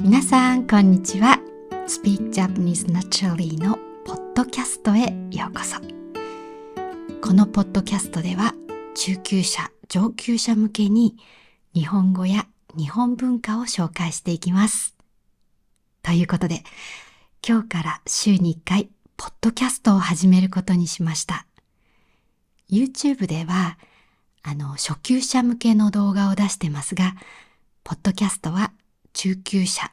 皆さんこんにちは。Speak Japanese Naturally のポッドキャストへようこそ。このポッドキャストでは中級者、上級者向けに日本語や日本文化を紹介していきます。ということで、今日から週に1回ポッドキャストを始めることにしました。YouTube では初級者向けの動画を出してますが、ポッドキャストは中級者、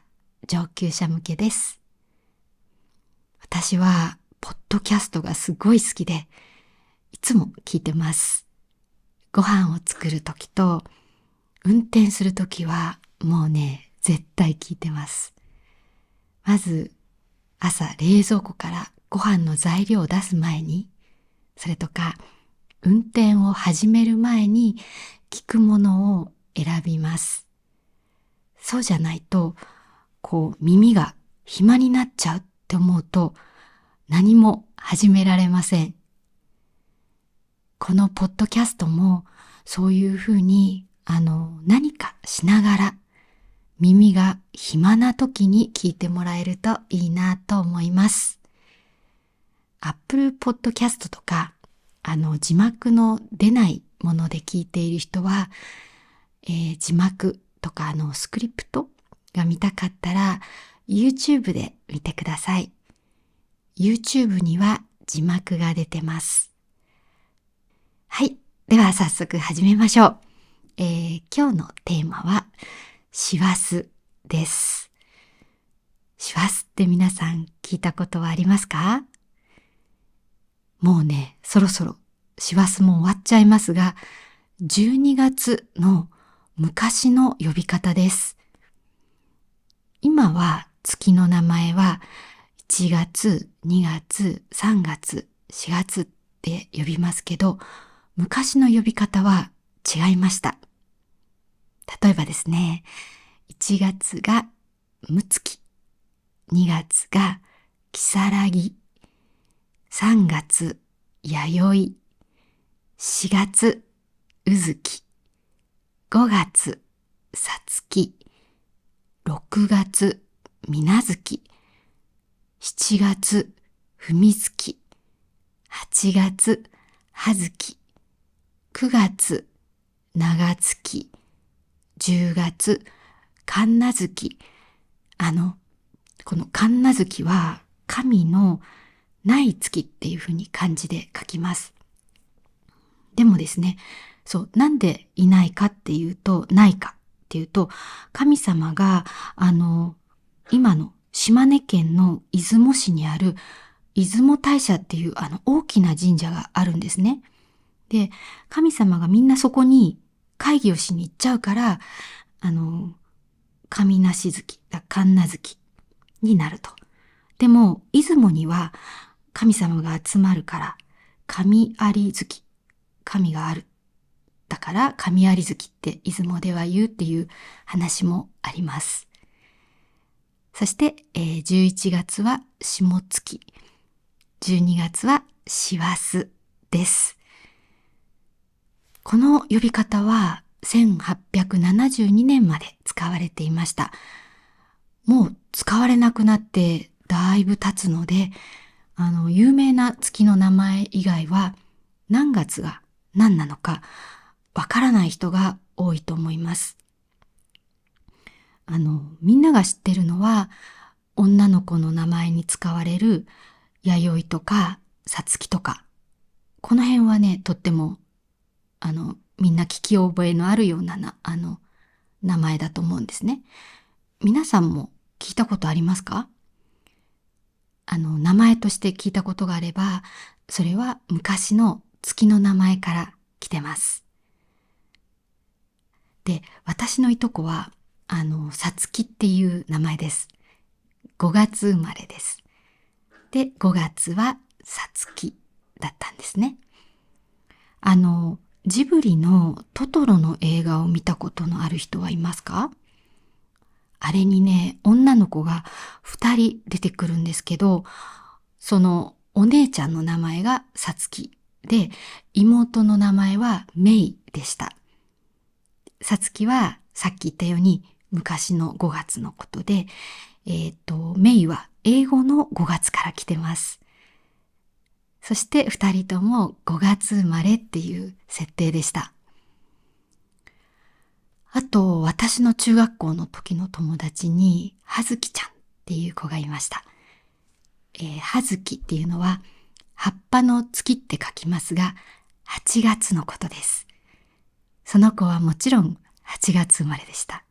上級者向けです。私はポッドキャストがすごい好きで、いつも聞いてます。ご飯を作るときと運転するときはもうね、絶対聞いてます。まず朝冷蔵庫からご飯の材料を出す前に、それとか運転を始める前に聞くものを選びます。そうじゃないと、耳が暇になっちゃうって思うと何も始められません。このポッドキャストもそういうふうに何かしながら耳が暇な時に聞いてもらえるといいなと思います。Apple Podcast とか字幕の出ないもので聞いている人は、字幕とかスクリプトが見たかったら YouTube で見てください。YouTube には字幕が出てます。はい。では早速始めましょう。今日のテーマは師走です。師走って皆さん聞いたことはありますか？もうね、そろそろ師走も終わっちゃいますが、12月の昔の呼び方です。今は月の名前は1月、2月、3月、4月って呼びますけど、昔の呼び方は違いました。例えばですね、1月がむつき、2月がきさらぎ、3月やよい、4月うずき、5月さつき、6月みなずき、7月ふみつき、8月はずき、9月ながつき、10月かんなずき。このかんなずきは神のない月っていうふうに漢字で書きます。でもですね、なんでいないかっていうと、ないかっていうと、神様が今の島根県の出雲市にある出雲大社っていう大きな神社があるんですね。で、神様がみんなそこに会議をしに行っちゃうから、神無し月、神無月になると。でも、出雲には神様が集まるから、神有月、神がある。だから神有月って出雲では言うっていう話もあります。そして、11月は下月、12月は師走です。この呼び方は1872年まで使われていました。もう使われなくなってだいぶ経つので、有名な月の名前以外は何月が何なのかわからない人が多いと思います。みんなが知ってるのは女の子の名前に使われる弥生とかさつきとか、この辺はね、とってもみんな聞き覚えのあるような名前だと思うんですね。皆さんも聞いたことありますか？名前として聞いたことがあれば、それは昔の月の名前から来てます。で、私のいとこはさつきっていう名前です。5月生まれです。で、5月はさつきだったんですね。ジブリのトトロの映画を見たことのある人はいますか？あれにね、女の子が2人出てくるんですけど、そのお姉ちゃんの名前がさつきで、妹の名前はメイでした。さつきはさっき言ったように昔の5月のことで、メイは英語の5月から来てます。そして2人とも5月生まれっていう設定でした。あと、私の中学校の時の友達に、はずきちゃんっていう子がいました。はずきっていうのは、葉っぱの月って書きますが、8月のことです。その子はもちろん8月生まれでした。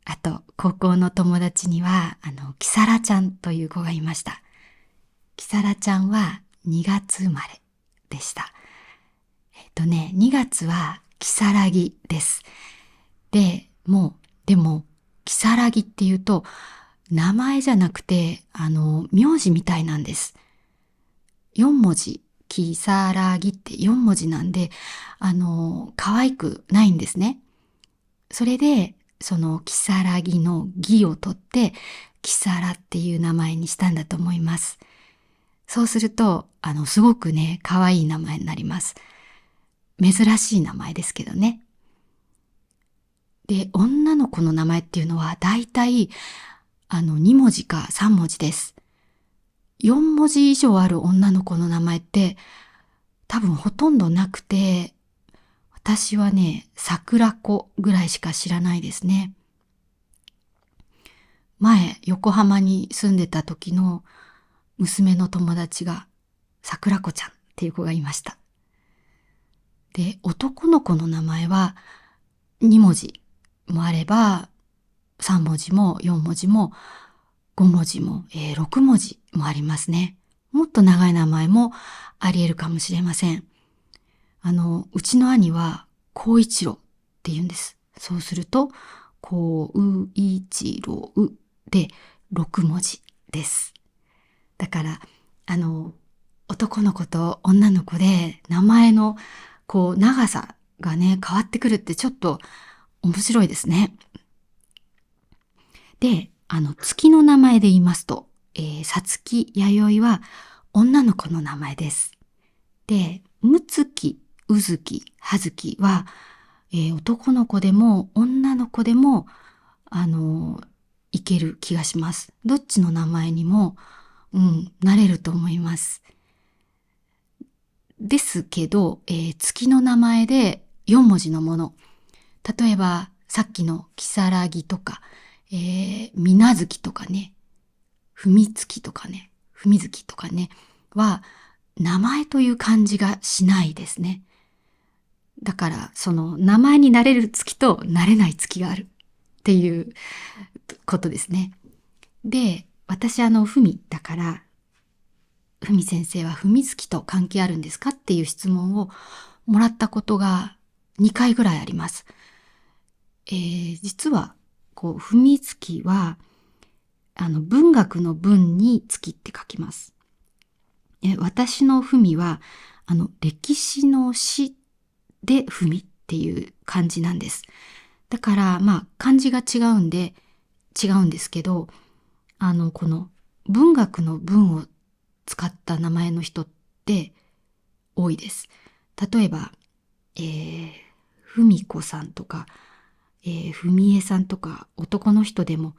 あと、高校の友達には、きさらちゃんという子がいました。きさらちゃんは2月生まれでした。2月はきさらぎです。でも、きさらぎっていうと、名前じゃなくて、名字みたいなんです。4文字、きさらぎって4文字なんで、可愛くないんですね。それで、そのきさらぎのぎを取って、きさらっていう名前にしたんだと思います。そうすると、すごくね、可愛い名前になります。珍しい名前ですけどね。で、女の子の名前っていうのは、だいたい、2文字か3文字です。4文字以上ある女の子の名前って、多分ほとんどなくて、私はね、桜子ぐらいしか知らないですね。前、横浜に住んでた時の娘の友達が桜子ちゃんっていう子がいました。で、男の子の名前は2文字もあれば、3文字も4文字も5文字も、6文字もありますね。もっと長い名前もあり得るかもしれません。うちの兄は、孝一郎って言うんです。そうすると、孝一郎で6文字です。だから、男の子と女の子で名前の長さがね、変わってくるってちょっと面白いですね。で、月の名前で言いますと、さつき、やよいは女の子の名前です。で、むつき、うずき、はずきは、男の子でも女の子でも、いける気がします。どっちの名前にも、なれると思います。ですけど、月の名前で4文字のもの。例えば、さっきのきさらぎとか、みなずきとかね、ふみつきとかね、ふみずきとかね、は、名前という感じがしないですね。だから、その名前になれる月となれない月があるっていうことですね。で、私ふみだから、ふみ先生はふみ月と関係あるんですかっていう質問をもらったことが2回ぐらいあります。実は、ふみ月は、文学の文に月って書きます。私のふみは、歴史の史でふみっていう漢字なんです。だから、漢字が違うんですけど、この文学の文を使った名前の人って多いです。例えば、ふみこさんとか、ふみえさんとか、男の人でも、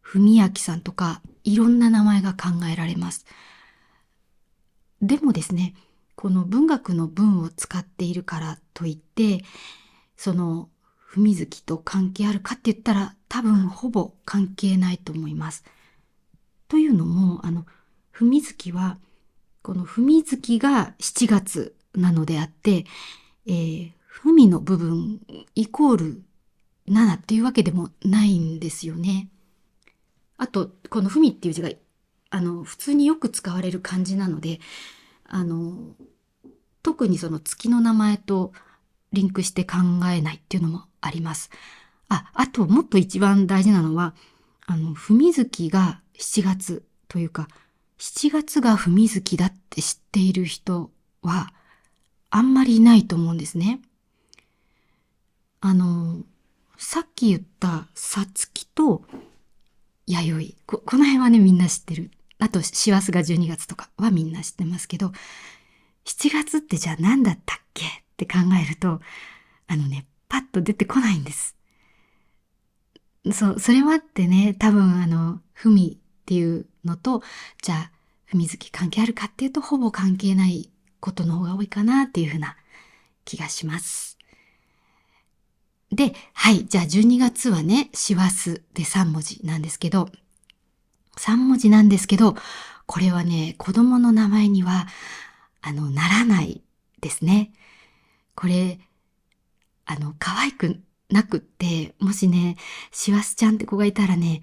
ふみあきさんとか、いろんな名前が考えられます。でもですね、この文学の文を使っているからといって、その、ふみずきと関係あるかって言ったら、多分ほぼ関係ないと思います。というのも、ふみずきは、このふみずきが7月なのであって、ふみの部分イコール7っていうわけでもないんですよね。あと、このふみっていう字が、普通によく使われる漢字なので、特にその月の名前とリンクして考えないっていうのもあります。あともっと一番大事なのは、ふみずきが7月というか、7月がふみずきだって知っている人はあんまりいないと思うんですね。さっき言ったさつきとやよい。この辺はね、みんな知ってる。あと、師走が12月とかはみんな知ってますけど、7月ってじゃあ何だったっけって考えると、パッと出てこないんです。それもあってね、多分ふみっていうのと、じゃあ、ふみ月関係あるかっていうと、ほぼ関係ないことの方が多いかなっていうふうな気がします。で、はい、じゃあ12月はね、師走で3文字なんですけど、3文字なんですけど、これはね、子供の名前には、ならないですね。これ、可愛くなくって、もしね、しわすちゃんって子がいたらね、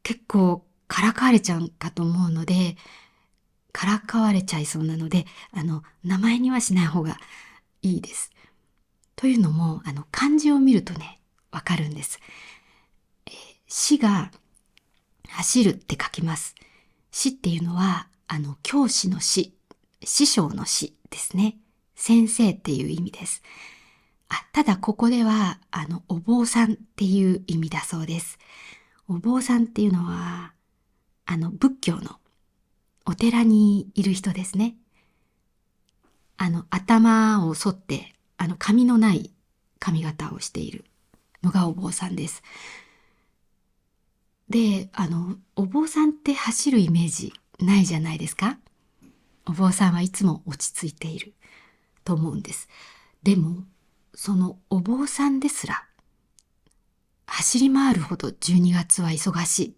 結構からかわれちゃうかと思うので、からかわれちゃいそうなので、名前にはしない方がいいです。というのも、漢字を見るとね、わかるんです。死が走るって書きます。死っていうのは、教師の死、師匠の死ですね。先生っていう意味です。ただここでは、お坊さんっていう意味だそうです。お坊さんっていうのは、仏教のお寺にいる人ですね。頭を剃って、髪のない髪型をしているのがお坊さんです。で、お坊さんって走るイメージないじゃないですか。お坊さんはいつも落ち着いていると思うんです。でも、そのお坊さんですら、走り回るほど12月は忙しい。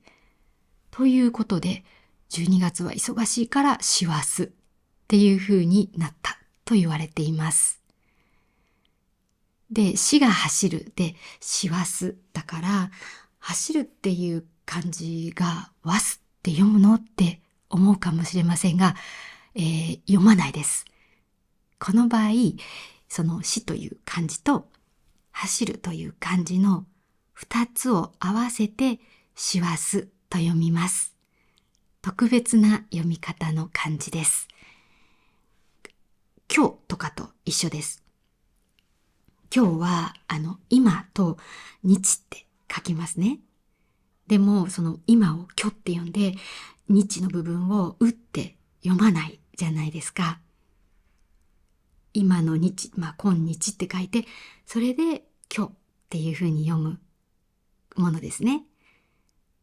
ということで、12月は忙しいから師走っていう風になったと言われています。で、死が走るで、師走だから、走るっていう漢字がわすって読むのって思うかもしれませんが、読まないです。この場合、その死という漢字と走るという漢字の二つを合わせて師走と読みます。特別な読み方の漢字です。今日とかと一緒です。今日は今と日って書きますね。でもその今を今日って読んで日の部分をうって読まないじゃないですか。今の日、今日って書いて、それで今日っていう風に読むものですね。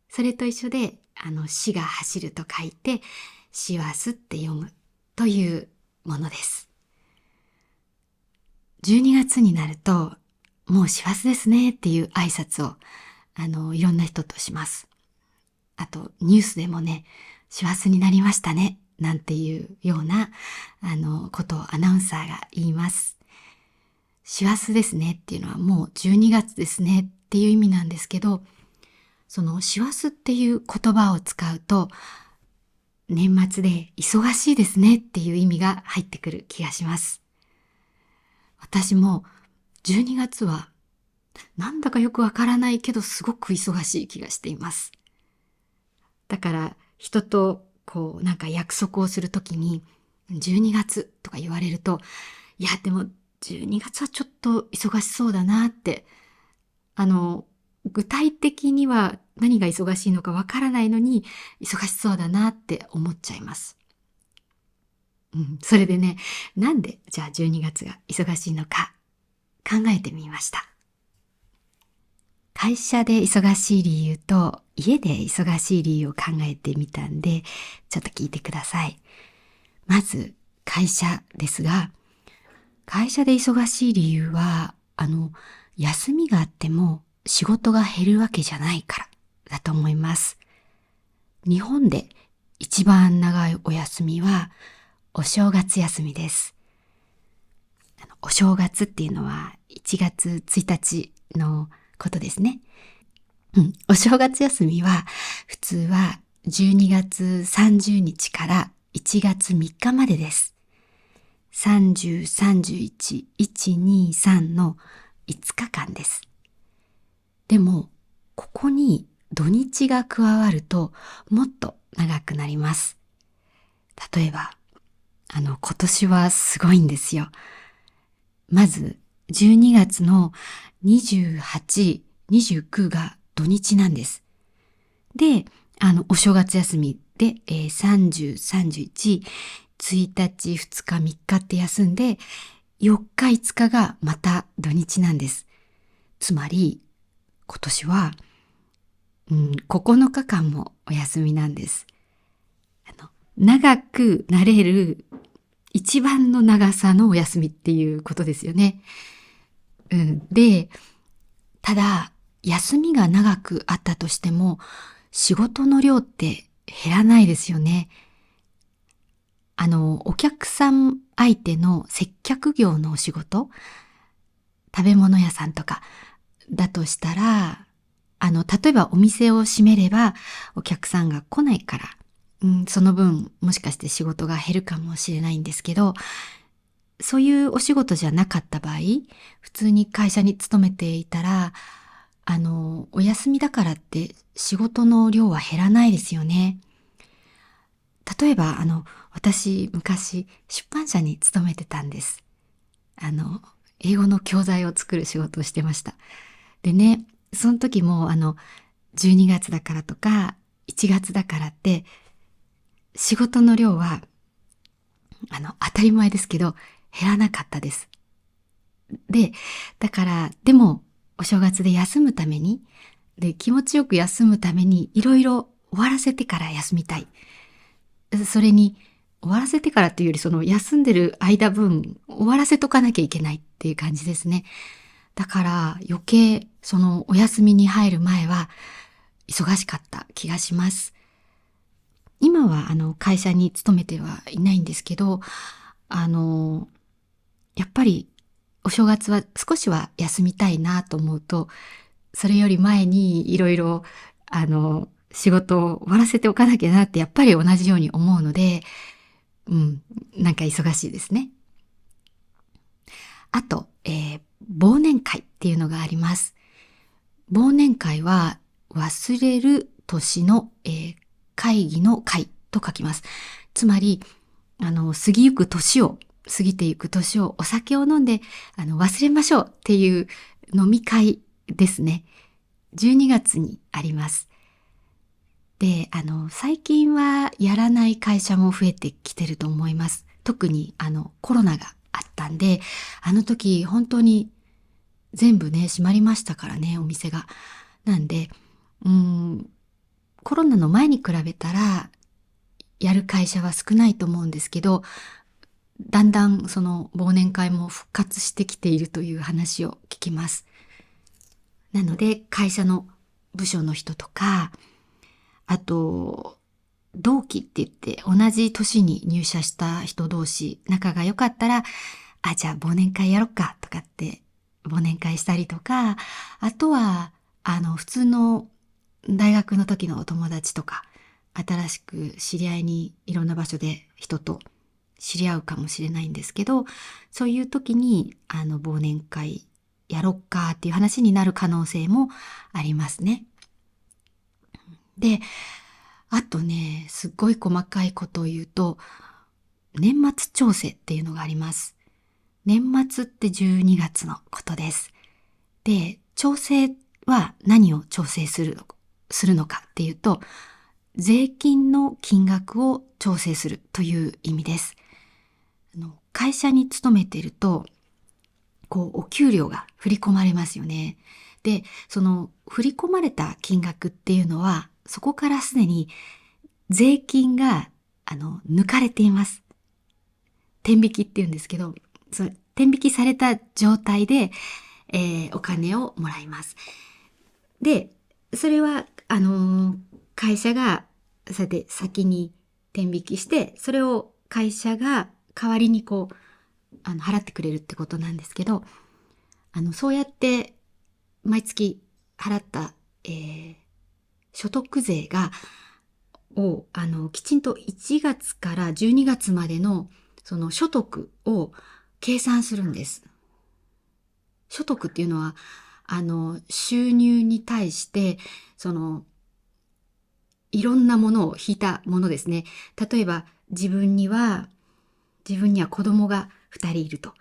それと一緒で、死が走ると書いて、師走って読むというものです。12月になると、もう師走ですねっていう挨拶を、いろんな人とします。あと、ニュースでもね、師走になりましたね、なんていうような、ことをアナウンサーが言います。師走ですねっていうのはもう12月ですねっていう意味なんですけど、その師走っていう言葉を使うと、年末で忙しいですねっていう意味が入ってくる気がします。私も12月はなんだかよくわからないけどすごく忙しい気がしています。だから人となんか約束をするときに12月とか言われると、いやでも12月はちょっと忙しそうだなって、具体的には何が忙しいのかわからないのに忙しそうだなって思っちゃいます。それでね、なんでじゃあ12月が忙しいのか考えてみました。会社で忙しい理由と家で忙しい理由を考えてみたんで、ちょっと聞いてください。まず会社ですが、会社で忙しい理由は、休みがあっても仕事が減るわけじゃないからだと思います。日本で一番長いお休みはお正月休みです。お正月っていうのは1月1日のことですね。お正月休みは普通は12月30日から1月3日までです。30、31、1、2、3の5日間です。でも、ここに土日が加わるともっと長くなります。例えば、今年はすごいんですよ。まず、12月の28、29が土日なんです。で、お正月休みで、30、31、1日、2日、3日って休んで、4日、5日がまた土日なんです。つまり、今年は9日間もお休みなんです。長くなれる一番の長さのお休みっていうことですよね。で、ただ、休みが長くあったとしても、仕事の量って減らないですよね。お客さん相手の接客業のお仕事、食べ物屋さんとかだとしたら、例えばお店を閉めればお客さんが来ないから、その分もしかして仕事が減るかもしれないんですけど、そういうお仕事じゃなかった場合、普通に会社に勤めていたら、お休みだからって仕事の量は減らないですよね。例えば、私、昔、出版社に勤めてたんです。英語の教材を作る仕事をしてました。でね、その時も、12月だからとか、1月だからって、仕事の量は、当たり前ですけど、減らなかったです。で、だから、でも、お正月で休むために、で、気持ちよく休むために、いろいろ終わらせてから休みたい。それに、終わらせてからっていうより、その休んでる間分、終わらせとかなきゃいけないっていう感じですね。だから余計、そのお休みに入る前は、忙しかった気がします。今は会社に勤めてはいないんですけど、やっぱりお正月は少しは休みたいなと思うと、それより前にいろいろ仕事を終わらせておかなきゃなってやっぱり同じように思うので、なんか忙しいですね。あと、忘年会っていうのがあります。忘年会は忘れる年の、会議の会と書きます。つまり、過ぎてゆく年をお酒を飲んで、忘れましょうっていう飲み会ですね。12月にあります。で、最近はやらない会社も増えてきてると思います。特に、コロナがあったんで、あの時本当に全部ね、閉まりましたからね、お店が。なんで、コロナの前に比べたら、やる会社は少ないと思うんですけど、だんだんその忘年会も復活してきているという話を聞きます。なので、会社の部署の人とか、あと、同期って言って同じ年に入社した人同士、仲が良かったら、じゃあ忘年会やろっかとかって忘年会したりとか、あとは、普通の大学の時のお友達とか、新しく知り合いにいろんな場所で人と知り合うかもしれないんですけど、そういう時に、忘年会やろっかっていう話になる可能性もありますね。で、あとね、すっごい細かいことを言うと、年末調整っていうのがあります。年末って12月のことです。で、調整は何を調整するのかっていうと、税金の金額を調整するという意味です。会社に勤めていると、お給料が振り込まれますよね。で、その振り込まれた金額っていうのは、そこからすでに税金が、抜かれています。天引きって言うんですけど、天引きされた状態で、お金をもらいます。で、それは、会社が、そうやって先に天引きして、それを会社が代わりに払ってくれるってことなんですけど、そうやって、毎月払った、所得税を、きちんと1月から12月までの、その所得を計算するんです。所得っていうのは、収入に対して、いろんなものを引いたものですね。例えば、自分には子供が2人いると。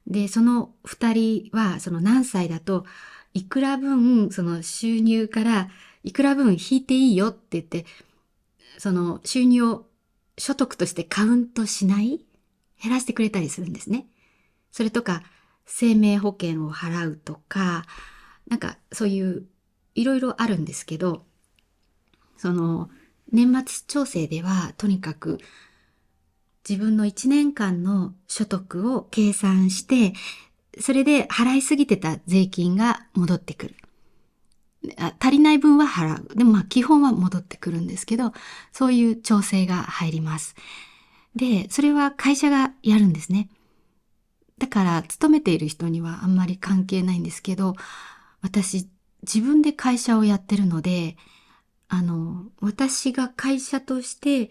で、その2人は、何歳だと、いくら分、その収入からいくら分引いていいよって言って、その収入を所得としてカウントしない、減らしてくれたりするんですね。それとか、生命保険を払うとか、なんかそういういろいろあるんですけど、その年末調整ではとにかく自分の1年間の所得を計算して、それで払いすぎてた税金が戻ってくる。足りない分は払う。でも基本は戻ってくるんですけど、そういう調整が入ります。で、それは会社がやるんですね。だから勤めている人にはあんまり関係ないんですけど、私自分で会社をやってるので、私が会社として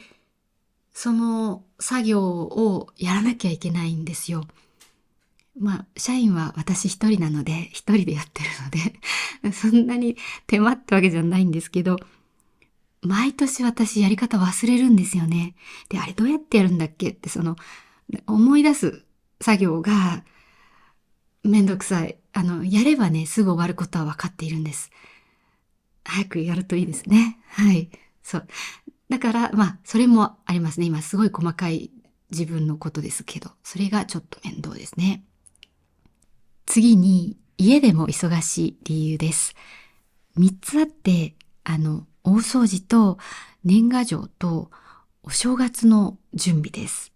その作業をやらなきゃいけないんですよ。社員は私一人なので、一人でやってるので、そんなに手間ってわけじゃないんですけど、毎年私やり方忘れるんですよね。で、あれどうやってやるんだっけって、思い出す作業がめんどくさい。やればね、すぐ終わることは分かっているんです。早くやるといいですね。はい。そう。だから、それもありますね。今すごい細かい自分のことですけど、それがちょっと面倒ですね。次に、家でも忙しい理由です。3つあって、大掃除と年賀状とお正月の準備です。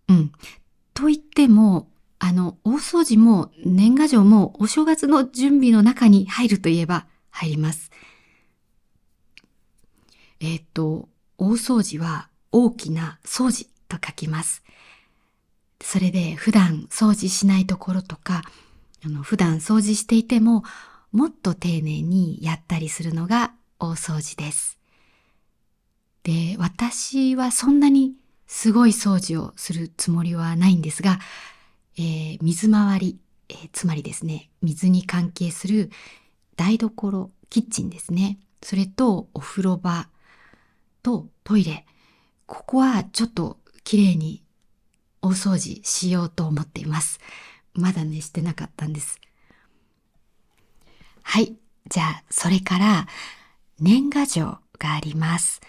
うん。と言っても、大掃除も年賀状もお正月の準備の中に入るといえば入ります。大掃除は大きな掃除と書きます。それで普段掃除しないところとか、普段掃除していてももっと丁寧にやったりするのが大掃除です。で、私はそんなにすごい掃除をするつもりはないんですが、水回り、つまりですね、水に関係する台所、キッチンですね。それとお風呂場とトイレ。ここはちょっときれいに大掃除しようと思っています。まだね、してなかったんです。はい。じゃあ、それから年賀状があります。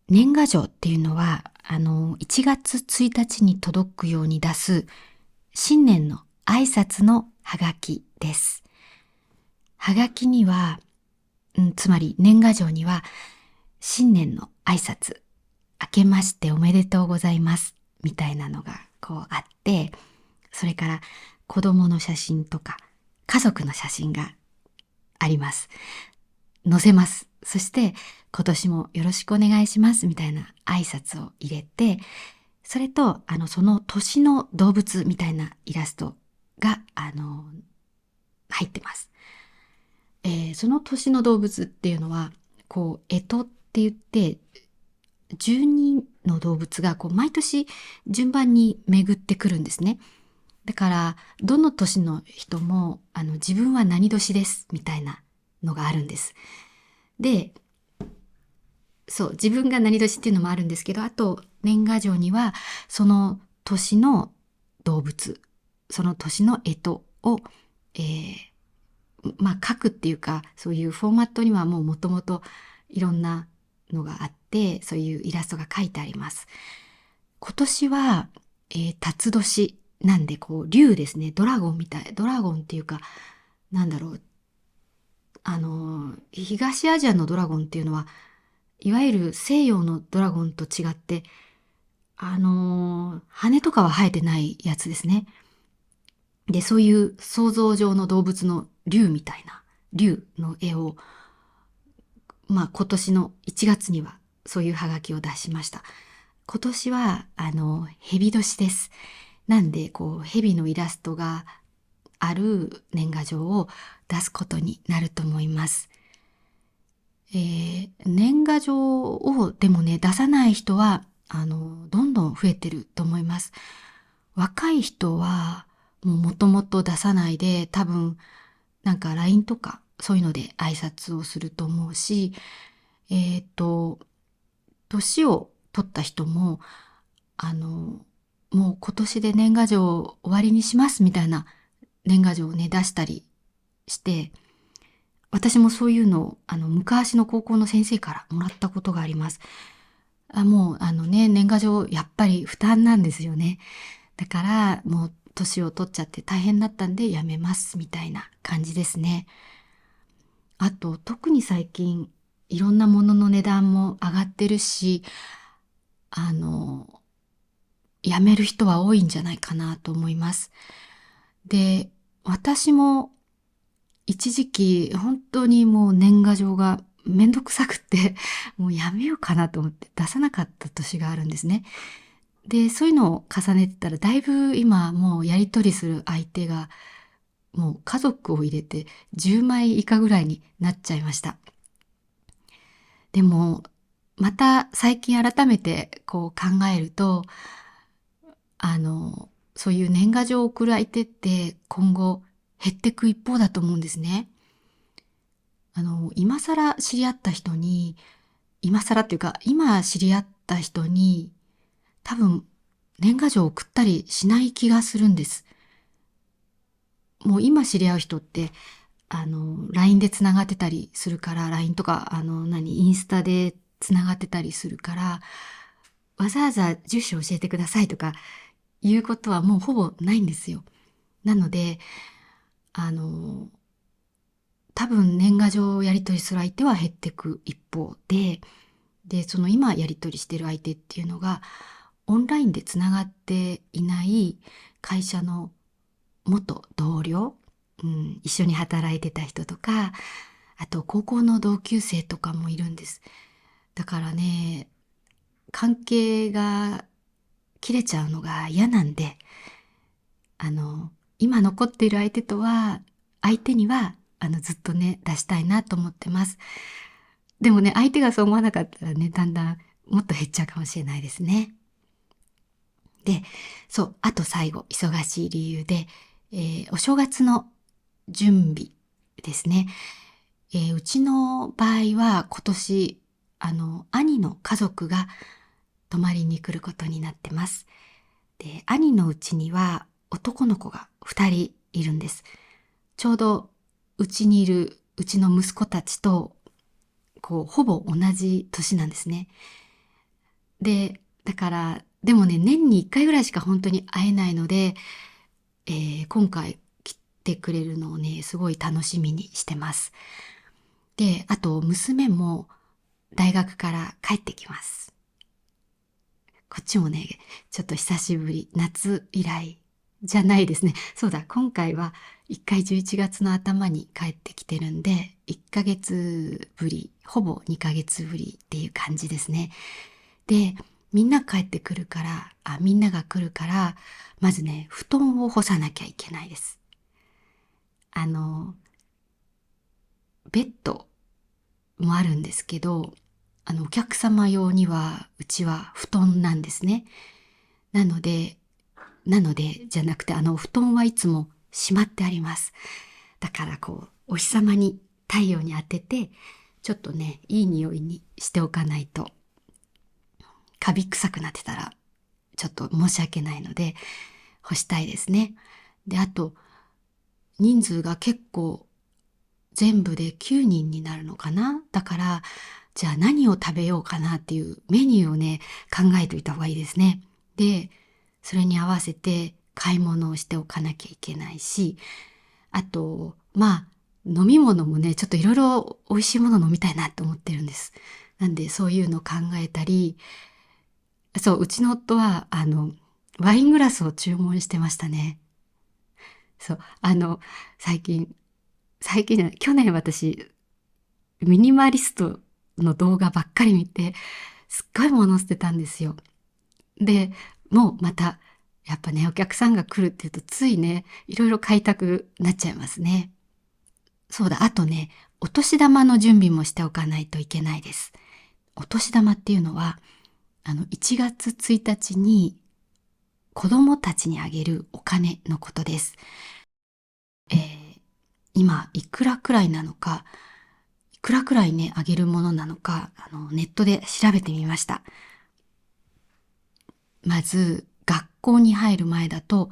年賀状っていうのは、1月1日に届くように出す新年の挨拶のハガキです。ハガキには、つまり年賀状には、新年の挨拶、明けましておめでとうございます、みたいなのがこうあって、それから子供の写真とか家族の写真があります。載せます。そして今年もよろしくお願いしますみたいな挨拶を入れて、それとその年の動物みたいなイラストが入ってます。その年の動物っていうのはこう干支って言って12の動物がこう毎年順番に巡ってくるんですね。だからどの年の人も自分は何年ですみたいなのがあるんです。で、そう自分が何年っていうのもあるんですけど、あと年賀状にはその年の動物、その年の干支を、書くっていうか、そういうフォーマットにはもともといろんなのがあって、そういうイラストが書いてあります。今年は、辰年なんでこう竜ですね。ドラゴンみたい。ドラゴンっていうか、なんだろう。東アジアのドラゴンっていうのは、いわゆる西洋のドラゴンと違って、羽とかは生えてないやつですね。で、そういう想像上の動物の竜みたいな、竜の絵を、今年の1月にはそういうハガキを出しました。今年は、蛇年です。なんで、こう、蛇のイラストがある年賀状を出すことになると思います。年賀状をでもね、出さない人は、どんどん増えてると思います。若い人は、もともと出さないで、多分、なんか LINE とか、そういうので挨拶をすると思うし、年を取った人も、もう今年で年賀状を終わりにしますみたいな年賀状をね、出したりして、私もそういうのを、昔の高校の先生からもらったことがあります。もう、年賀状、やっぱり負担なんですよね。だから、もう、年を取っちゃって大変だったんでやめます、みたいな感じですね。あと、特に最近、いろんなものの値段も上がってるし、辞める人は多いんじゃないかなと思います。で、私も一時期本当にもう年賀状がめんどくさくってもうやめようかなと思って出さなかった年があるんですね。で、そういうのを重ねてたらだいぶ今もうやり取りする相手がもう家族を入れて10枚以下ぐらいになっちゃいました。でもまた最近改めてこう考えると、そういう年賀状を送る相手って今後減っていく一方だと思うんですね。今更知り合った人に、今更っていうか、今知り合った人に、多分、年賀状を送ったりしない気がするんです。もう今知り合う人って、LINE でつながってたりするから、LINE とか、インスタでつながってたりするから、わざわざ住所教えてくださいとか、いうことはもうほぼないんですよ。なので、あの、多分年賀状をやり取りする相手は減っていく一方で、その今やり取りしてる相手っていうのが、オンラインでつながっていない会社の元同僚、一緒に働いてた人とか、あと高校の同級生とかもいるんです。だからね、関係が切れちゃうのが嫌なんで、今残っている相手には、ずっとね、出したいなと思ってます。でもね、相手がそう思わなかったらね、だんだんもっと減っちゃうかもしれないですね。で、そう、あと最後、忙しい理由で、お正月の準備ですね。うちの場合は今年、兄の家族が泊まりに来ることになってます。で、兄のうちには男の子が2人いるんです。ちょうどうちにいるうちの息子たちと、こう、ほぼ同じ年なんですね。で、だから、でもね、年に1回ぐらいしか本当に会えないので、今回来てくれるのをね、すごい楽しみにしてます。で、あと娘も大学から帰ってきます。こっちもね、ちょっと久しぶり、夏以来じゃないですね。そうだ、今回は1回11月の頭に帰ってきてるんで、1ヶ月ぶり、ほぼ2ヶ月ぶりっていう感じですね。で、みんな帰ってくるから、みんなが来るから、まずね、布団を干さなきゃいけないです。あの、ベッドもあるんですけど、お客様用には、うちは布団なんですね。なので、じゃなくて、布団はいつもしまってあります。だからこう、お日様に太陽に当てて、ちょっとね、いい匂いにしておかないと、カビ臭くなってたら、ちょっと申し訳ないので、干したいですね。で、あと、人数が結構、全部で9人になるのかな。だから、じゃあ何を食べようかなっていうメニューをね、考えておいた方がいいですね。で、それに合わせて買い物をしておかなきゃいけないし、あと、飲み物もね、ちょっといろいろ美味しいもの飲みたいなと思ってるんです。なんで、そういうのを考えたり、そう、うちの夫は、ワイングラスを注文してましたね。そう、最近、じゃない、去年私、ミニマリストの動画ばっかり見て、すっごい物捨てたんですよ。で、もうまた、やっぱね、お客さんが来るっていうと、ついね、いろいろ買いたくなっちゃいますね。そうだ、あとね、お年玉の準備もしておかないといけないです。お年玉っていうのは、1月1日に子供たちにあげるお金のことです。えー今、いくらくらいなのか、いくらくらいね、あげるものなのか、ネットで調べてみました。まず、学校に入る前だと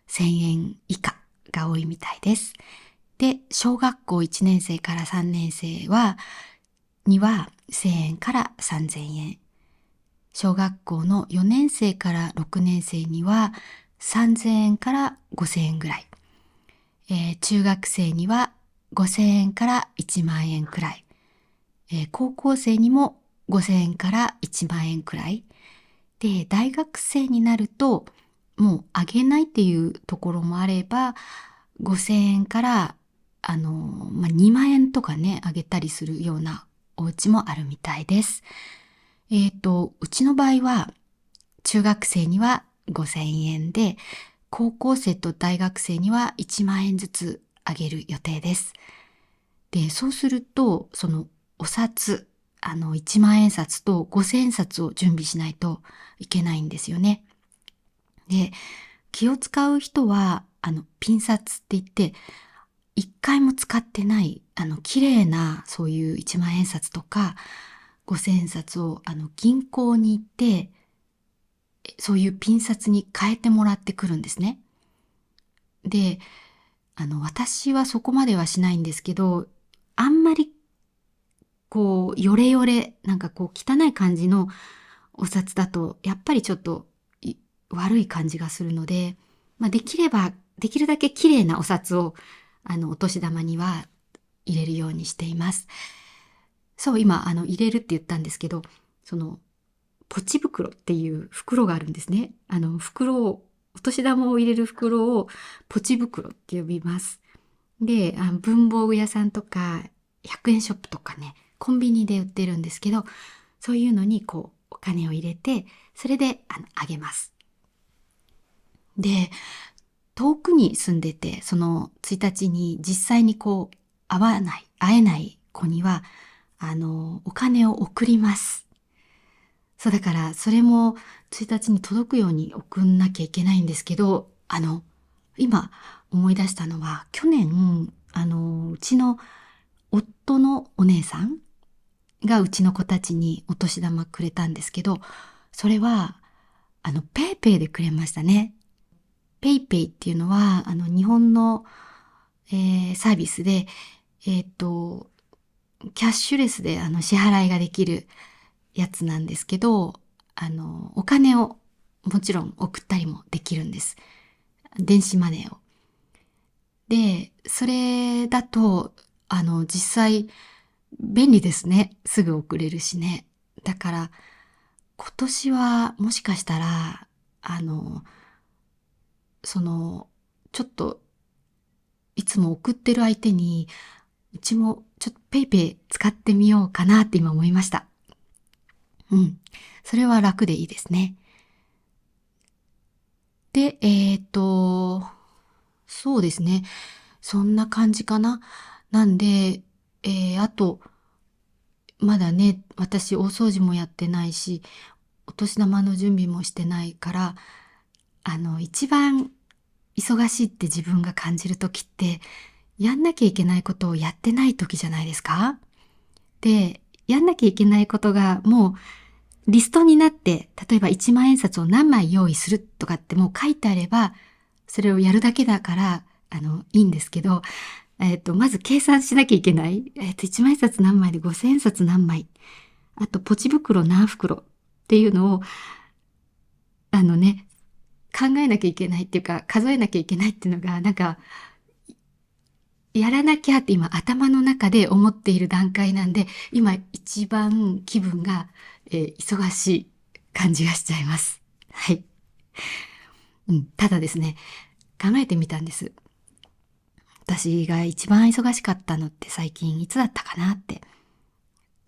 1000円以下が多いみたいです。で、小学校1年生から3年生には1000円から3000円。小学校の4年生から6年生には3000円から5000円ぐらい。中学生には5000円から1万円くらい。高校生にも5,000円から1万円くらい。で、大学生になると、もうあげないっていうところもあれば、5,000円から、2万円とかね、あげたりするようなお家もあるみたいです。うちの場合は、中学生には5,000円で、高校生と大学生には1万円ずつあげる予定です。で、そうすると、そのお札、1万円札と5,000円札を準備しないといけないんですよね。で、気を使う人は、ピン札って言って、一回も使ってない、綺麗な、そういう1万円札とか、5,000円札を、銀行に行って、そういうピン札に変えてもらってくるんですね。で、私はそこまではしないんですけど、あんまり、ヨレヨレ、なんか汚い感じのお札だと、やっぱりちょっと悪い感じがするので、できれば、できるだけ綺麗なお札を、お年玉には入れるようにしています。そう、今、入れるって言ったんですけど、ポチ袋っていう袋があるんですね。お年玉を入れる袋をポチ袋って呼びます。で、文房具屋さんとか、100円ショップとかね、コンビニで売ってるんですけど、そういうのにお金を入れて、それで、あげます。で、遠くに住んでて、その1日に実際に会えない子には、お金を送ります。そう、だから、それも1日に届くように送んなきゃいけないんですけど、今思い出したのは、去年、うちの夫のお姉さんがうちの子たちにお年玉くれたんですけど、それは、ペイペイでくれましたね。ペイペイっていうのは、日本の、サービスで、キャッシュレスで支払いができるやつなんですけど、お金をもちろん送ったりもできるんです。電子マネーを。で、それだと、実際便利ですね。すぐ送れるしね。だから、今年はもしかしたら、あの、その、ちょっと、いつも送ってる相手に、うちもちょっとペイペイ使ってみようかなって今思いました。うん。それは楽でいいですね。で、そうですね。そんな感じかな。なんで、あと、まだね、私大掃除もやってないし、お年玉の準備もしてないから、一番忙しいって自分が感じる時って、やんなきゃいけないことをやってない時じゃないですか？で、やんなきゃいけないことがもうリストになって、例えば1万円札を何枚用意するとかってもう書いてあれば、それをやるだけだから、いいんですけど、まず計算しなきゃいけない。1万円札何枚で5,000円札何枚。あと、ポチ袋何袋っていうのを、ね、考えなきゃいけないっていうか、数えなきゃいけないっていうのが、なんか、やらなきゃって今頭の中で思っている段階なんで、今一番気分が、忙しい感じがしちゃいます。はい。うん、ただですね、考えてみたんです。私が一番忙しかったのって最近いつだったかなって。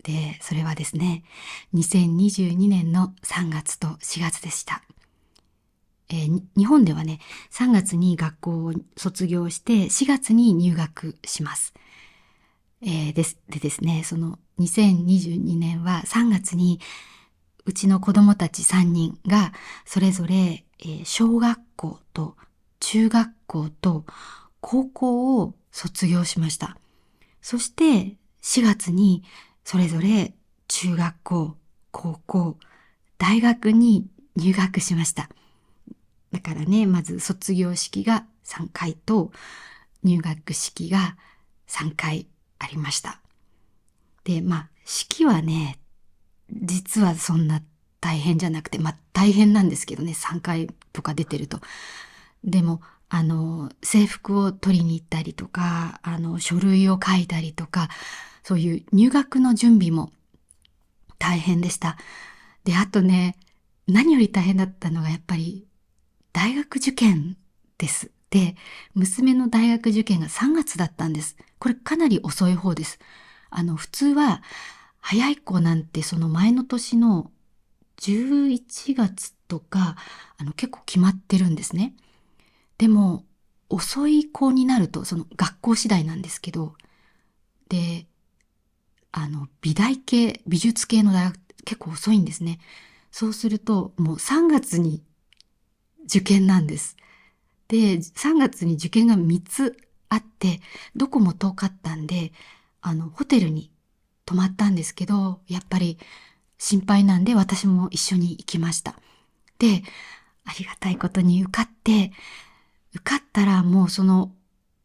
で、それはですね、2022年の3月と4月でした。日本ではね、3月に学校を卒業して4月に入学します。でですね、その2022年は3月にうちの子供たち3人がそれぞれ、小学校と中学校と高校を卒業しました。そして4月にそれぞれ中学校、高校、大学に入学しました。だからね、まず卒業式が3回と入学式が3回ありました。で、式はね、実はそんな大変じゃなくて、大変なんですけどね、3回とか出てると。でも、制服を取りに行ったりとか、書類を書いたりとか、そういう入学の準備も大変でした。で、あとね、何より大変だったのがやっぱり大学受験です。で、娘の大学受験が3月だったんです。これかなり遅い方です。普通は早い子なんてその前の年の11月とか、結構決まってるんですね。でも、遅い子になると、その学校次第なんですけど、で、美大系、美術系の大学結構遅いんですね。そうすると、もう3月に受験なんです。で、3月に受験が3つあって、どこも遠かったんで、ホテルに泊まったんですけど、やっぱり心配なんで私も一緒に行きました。で、ありがたいことに受かったらもうその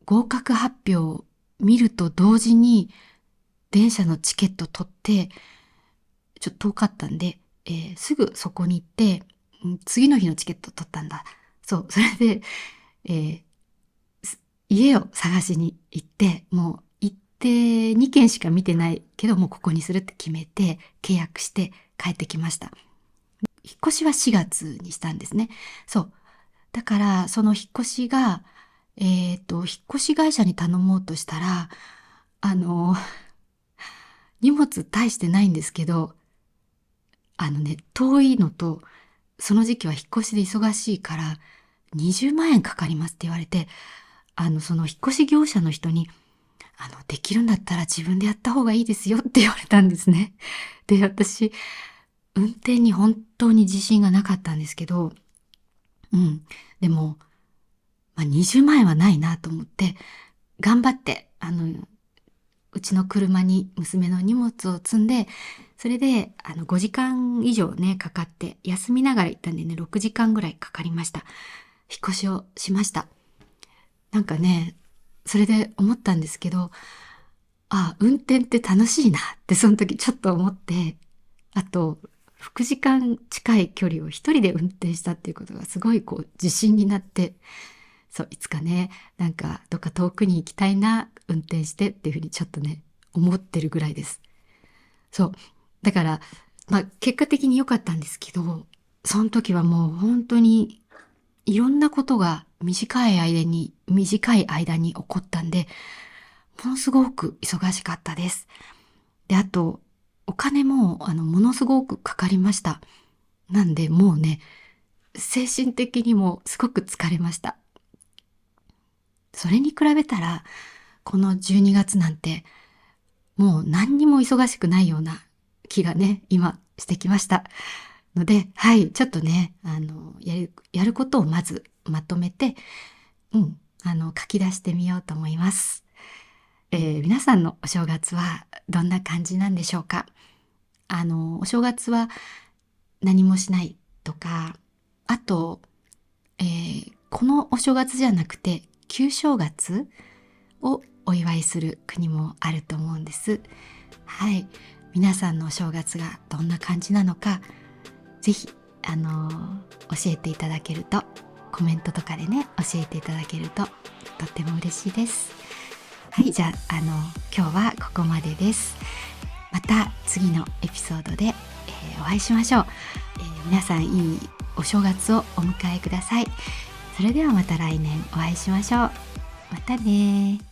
合格発表を見ると同時に電車のチケット取って、ちょっと遠かったんで、すぐそこに行って、次の日のチケット取ったんだ。そう、それで、えー家を探しに行って、もう行って2軒しか見てないけど、もうここにするって決めて、契約して帰ってきました。引っ越しは4月にしたんですね。そう。だから、その引っ越しが、引っ越し会社に頼もうとしたら、あの、荷物大してないんですけど、遠いのと、その時期は引っ越しで忙しいから20万円かかりますって言われて、その引っ越し業者の人に、できるんだったら自分でやった方がいいですよって言われたんですね。で、私、運転に本当に自信がなかったんですけど、でも、20万円はないなと思って、頑張って、うちの車に娘の荷物を積んで、それで、5時間以上ね、かかって、休みながら行ったんでね、6時間ぐらいかかりました。引っ越しをしました。なんかね、それで思ったんですけど、運転って楽しいなってその時ちょっと思って、あと、6時間近い距離を一人で運転したっていうことがすごい自信になって、そう、いつかね、なんかどっか遠くに行きたいな、運転してっていうふうにちょっとね、思ってるぐらいです。そう。だから、結果的に良かったんですけど、その時はもう本当にいろんなことが短い間に起こったんで、ものすごく忙しかったです。で、あと、お金も、ものすごくかかりました。なんで、もうね、精神的にもすごく疲れました。それに比べたら、この12月なんて、もう何にも忙しくないような気がね、今してきました。ので、はい、ちょっとね、やることをまずまとめて、書き出してみようと思います。皆さんのお正月はどんな感じなんでしょうか？お正月は何もしないとか、あと、このお正月じゃなくて、旧正月をお祝いする国もあると思うんです。はい。皆さんのお正月がどんな感じなのか、ぜひ、教えていただけると、コメントとかでね、教えていただけると、とっても嬉しいです。はい、じゃあ、今日はここまでです。また次のエピソードで、お会いしましょう。皆さんいいお正月をお迎えください。それではまた来年お会いしましょう。またね。